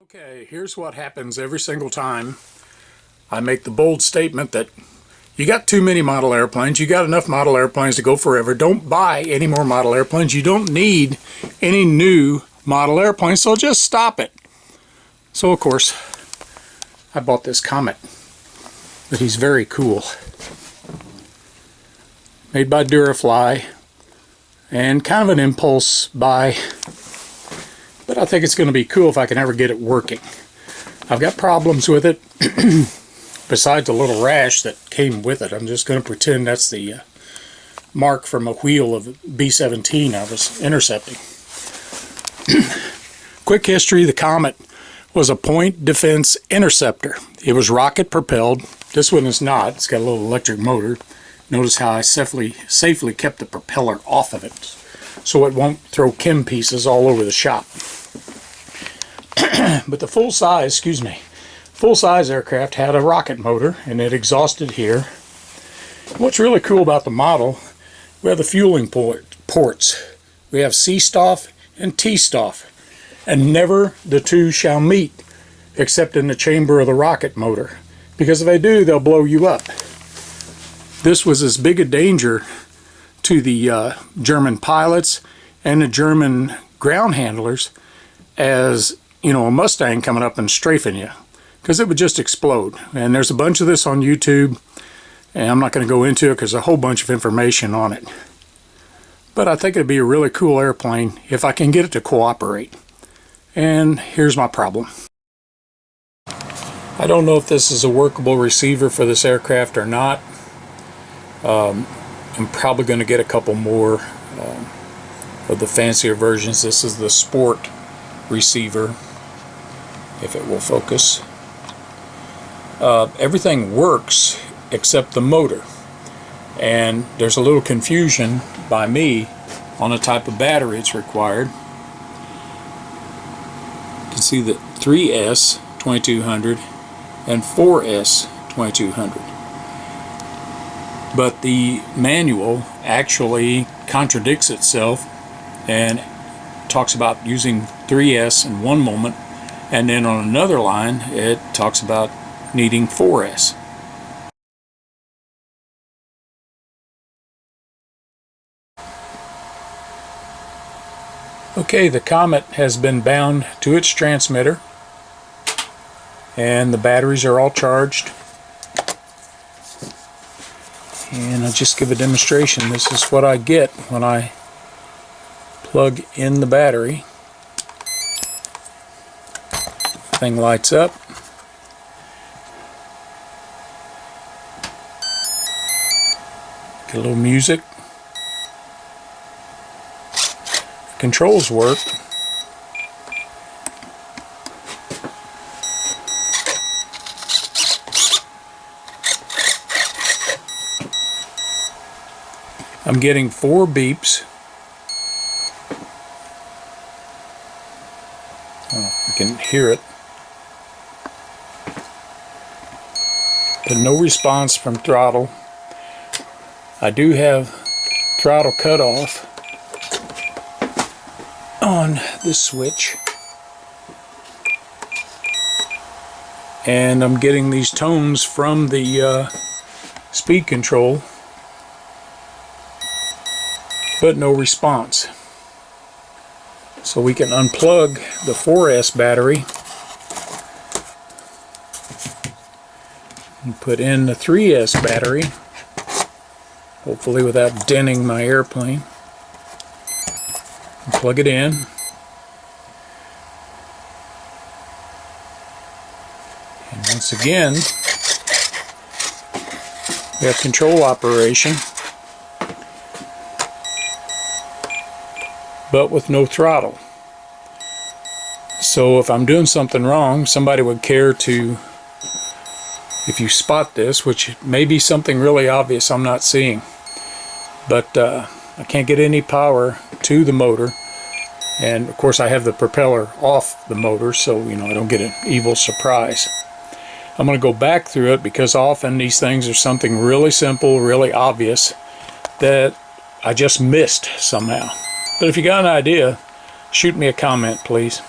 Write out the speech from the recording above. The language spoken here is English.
Okay, here's what happens every single time I make the bold statement that you got too many model airplanes, you got enough model airplanes to go forever, don't buy any more model airplanes, you don't need any new model airplanes, so just stop it. So of course, I bought this Comet, but he's very cool. Made by Durafly, and kind of an impulse buy, but I think it's going to be cool if I can ever get it working. I've got problems with it. Besides a little rash that came with it, I'm just going to pretend that's the mark from a wheel of B-17 I was intercepting. Quick history, the Comet was a point defense interceptor. It was rocket propelled. This one is not. It's got a little electric motor. Notice how I safely kept the propeller off of it so it won't throw chem pieces all over the shop. But the full-size aircraft had a rocket motor, and it exhausted here. What's really cool about the model, we have the fueling ports. We have C-stop and T-stop, and never the two shall meet except in the chamber of the rocket motor, because if they do, they'll blow you up. This was as big a danger to the German pilots and the German ground handlers as, you know, a Mustang coming up and strafing you, because it would just explode. And there's a bunch of this on YouTube, and I'm not going to go into it because there's a whole bunch of information on it. But I think it'd be a really cool airplane if I can get it to cooperate. And here's my problem. I don't know if this is a workable receiver for this aircraft or not. I'm probably going to get a couple more of the fancier versions. This is the Sport receiver, if it will focus. Everything works except the motor, and there's a little confusion by me on the type of battery it's required. You can see that 3S 2200 and 4S 2200, but the manual actually contradicts itself and talks about using 3S in one moment, and then on another line it talks about needing 4S. Okay, the Comet has been bound to its transmitter, and the batteries are all charged. And I'll just give a demonstration. This is what I get when I plug in the battery. Thing lights up. Get a little music. Controls work. I'm getting 4 beeps. Oh, you can hear it. But no response from throttle. I do have throttle cutoff on this switch. And I'm getting these tones from the speed control, but no response. So we can unplug the 4S battery and put in the 3S battery, hopefully without denting my airplane. And plug it in. And once again, we have control operation, but with no throttle. So if I'm doing something wrong, somebody would care to, if you spot this, which may be something really obvious I'm not seeing, but I can't get any power to the motor, and of course I have the propeller off the motor, so you know I don't get an evil surprise. I'm going to go back through it because often these things are something really simple, really obvious that I just missed somehow. But if you got an idea, shoot me a comment, please.